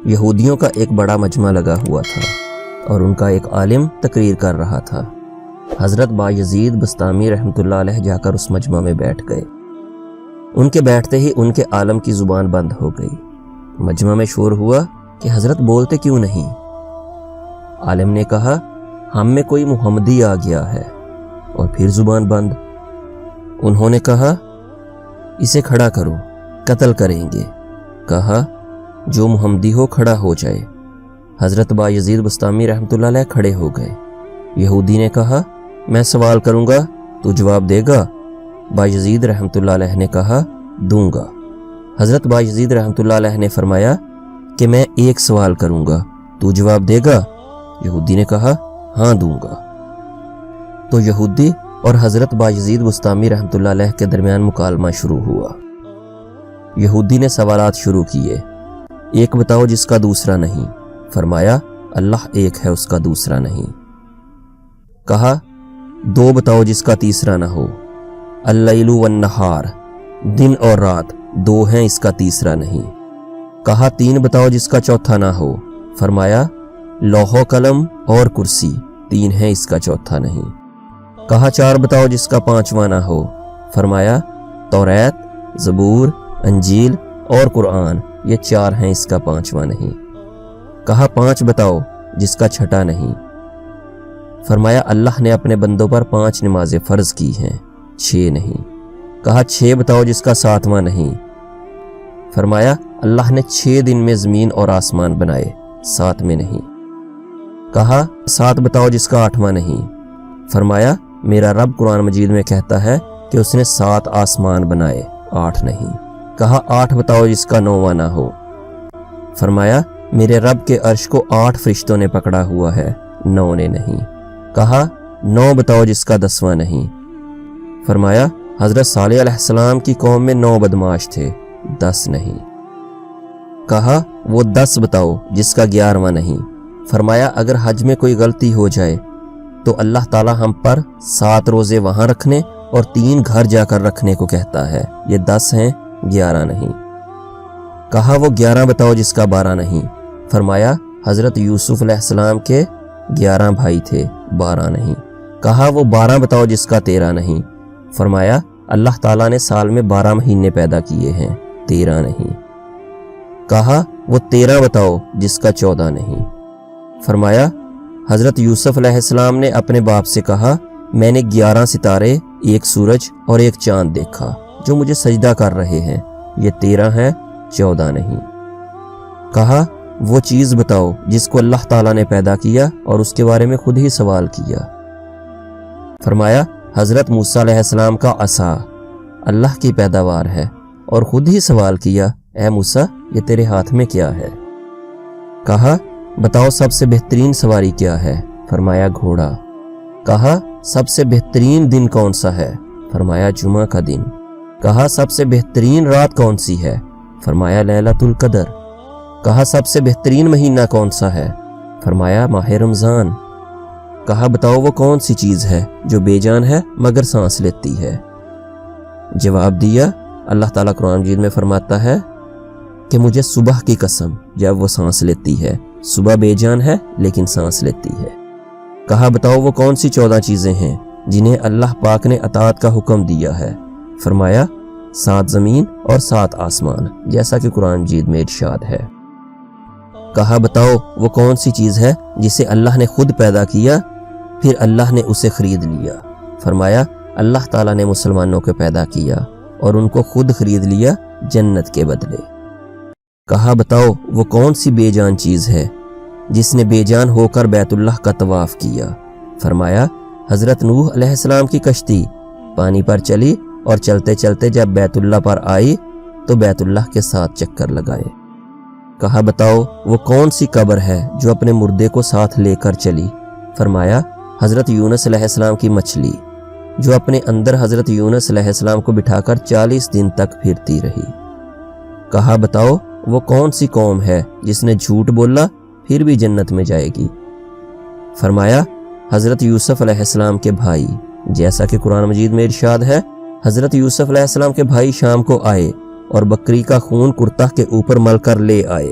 یہودیوں کا ایک بڑا مجمع لگا ہوا تھا اور ان کا ایک عالم تقریر کر رہا تھا۔ حضرت بایزید بسطامی رحمۃ اللہ علیہ جا کر اس مجمع میں بیٹھ گئے۔ ان کے بیٹھتے ہی ان کے عالم کی زبان بند ہو گئی۔ مجمع میں شور ہوا کہ حضرت بولتے کیوں نہیں؟ عالم نے کہا ہم میں کوئی محمدی آ گیا ہے، اور پھر زبان بند۔ انہوں نے کہا اسے کھڑا کرو، قتل کریں گے۔ کہا جو محمدی ہو کھڑا ہو جائے۔ حضرت بایزید بسطامی رحمۃ اللہ علیہ کھڑے ہو گئے۔ یہودی نے کہا میں سوال کروں گا تو جواب دے گا؟ بایزید رحمۃ اللہ علیہ نے کہا دوں گا۔ حضرت بایزید رحمۃ اللہ علیہ نے فرمایا کہ میں ایک سوال کروں گا، تو جواب دے گا؟ یہودی نے کہا ہاں دوں گا۔ تو یہودی اور حضرت بایزید بسطامی رحمۃ اللہ علیہ کے درمیان مکالمہ شروع ہوا۔ یہودی نے سوالات شروع کیے۔ ایک بتاؤ جس کا دوسرا نہیں۔ فرمایا اللہ ایک ہے، اس کا دوسرا نہیں۔ کہا دو بتاؤ جس کا تیسرا نہ ہو۔ اللیل والنہار، دن اور رات دو ہیں، اس کا تیسرا نہیں۔ کہا تین بتاؤ جس کا چوتھا نہ ہو۔ فرمایا لوح و قلم اور کرسی، تین ہیں، اس کا چوتھا نہیں۔ کہا چار بتاؤ جس کا پانچواں نہ ہو۔ فرمایا توریت، زبور، انجیل اور قرآن، یہ چار ہیں، اس کا پانچواں نہیں۔ کہا پانچ بتاؤ جس کا چھٹا نہیں۔ فرمایا اللہ نے اپنے بندوں پر 5 نمازیں فرض کی ہیں، 6 نہیں۔ کہا 6 بتاؤ جس کا 7واں نہیں۔ فرمایا اللہ نے 6 دن میں زمین اور آسمان بنائے، 7 میں نہیں۔ کہا 7 بتاؤ جس کا 8واں نہیں۔ فرمایا میرا رب قرآن مجید میں کہتا ہے کہ اس نے 7 آسمان بنائے، 8 نہیں۔ کہا 8 بتاؤ جس کا 9واں نہ ہو۔ فرمایا میرے رب کے عرش کو 8 فرشتوں نے پکڑا ہوا ہے، 9 نے نہیں۔ کہا 9 بتاؤ جس کا 10واں نہیں۔ فرمایا حضرت صالح علیہ السلام کی قوم میں 9 بدماش تھے، 10 نہیں۔ کہا وہ 10 بتاؤ جس کا 11واں نہیں۔ فرمایا اگر حج میں کوئی غلطی ہو جائے تو اللہ تعالی ہم پر 7 روزے وہاں رکھنے اور 3 گھر جا کر رکھنے کو کہتا ہے، یہ 10 ہیں، 11 نہیں۔ کہا وہ 11 بتاؤ جس کا 12 نہیں۔ فرمایا حضرت یوسف علیہ السلام کے 11 بھائی تھے، 12 نہیں۔ کہا وہ 12 بتاؤ جس کا 13 نہیں۔ فرمایا اللہ تعالیٰ نے سال میں 12 مہینے پیدا کیے ہیں، 13 نہیں۔ کہا وہ 13 بتاؤ جس کا 14 نہیں۔ فرمایا حضرت یوسف علیہ السلام نے اپنے باپ سے کہا میں نے 11 ستارے، 1 سورج اور 1 چاند دیکھا جو مجھے سجدہ کر رہے ہیں، یہ 13 ہے، 14 نہیں۔ کہا وہ چیز بتاؤ جس کو اللہ تعالیٰ نے پیدا کیا اور اس کے بارے میں خود ہی سوال کیا۔ فرمایا حضرت موسیٰ علیہ السلام کا عصا اللہ کی پیداوار ہے، اور خود ہی سوال کیا اے موسیٰ یہ تیرے ہاتھ میں کیا ہے؟ کہا بتاؤ سب سے بہترین سواری کیا ہے؟ فرمایا گھوڑا۔ کہا سب سے بہترین دن کون سا ہے؟ فرمایا جمعہ کا دن۔ کہا سب سے بہترین رات کون سی ہے؟ فرمایا لیلۃ القدر۔ کہا سب سے بہترین مہینہ کون سا ہے؟ فرمایا ماہ رمضان۔ کہا بتاؤ وہ کون سی چیز ہے جو بے جان ہے مگر سانس لیتی ہے؟ جواب دیا اللہ تعالیٰ قرآن مجید میں فرماتا ہے کہ مجھے صبح کی قسم جب وہ سانس لیتی ہے، صبح بے جان ہے لیکن سانس لیتی ہے۔ کہا بتاؤ وہ کون سی 14 چیزیں ہیں جنہیں اللہ پاک نے اطاعت کا حکم دیا ہے؟ فرمایا 7 زمین اور 7 آسمان، جیسا کہ قرآن مجید میں ارشاد ہے۔ کہا بتاؤ وہ کون سی چیز ہے جسے اللہ نے خود پیدا کیا پھر اللہ نے اسے خرید لیا؟ فرمایا اللہ تعالیٰ نے مسلمانوں کو پیدا کیا اور ان کو خود خرید لیا جنت کے بدلے۔ کہا بتاؤ وہ کون سی بے جان چیز ہے جس نے بے جان ہو کر بیت اللہ کا طواف کیا؟ فرمایا حضرت نوح علیہ السلام کی کشتی پانی پر چلی اور چلتے چلتے جب بیت اللہ پر آئی تو بیت اللہ کے ساتھ چکر لگائے۔ کہا بتاؤ وہ کون سی قبر ہے جو اپنے مردے کو ساتھ لے کر چلی؟ فرمایا حضرت یونس علیہ السلام کی مچھلی جو اپنے اندر حضرت یونس علیہ السلام کو بٹھا کر 40 دن تک پھرتی رہی۔ کہا بتاؤ وہ کون سی قوم ہے جس نے جھوٹ بولا پھر بھی جنت میں جائے گی؟ فرمایا حضرت یوسف علیہ السلام کے بھائی، جیسا کہ قرآن مجید میں ارشاد ہے حضرت یوسف علیہ السلام کے بھائی شام کو آئے اور بکری کا خون کرتہ کے اوپر مل کر لے آئے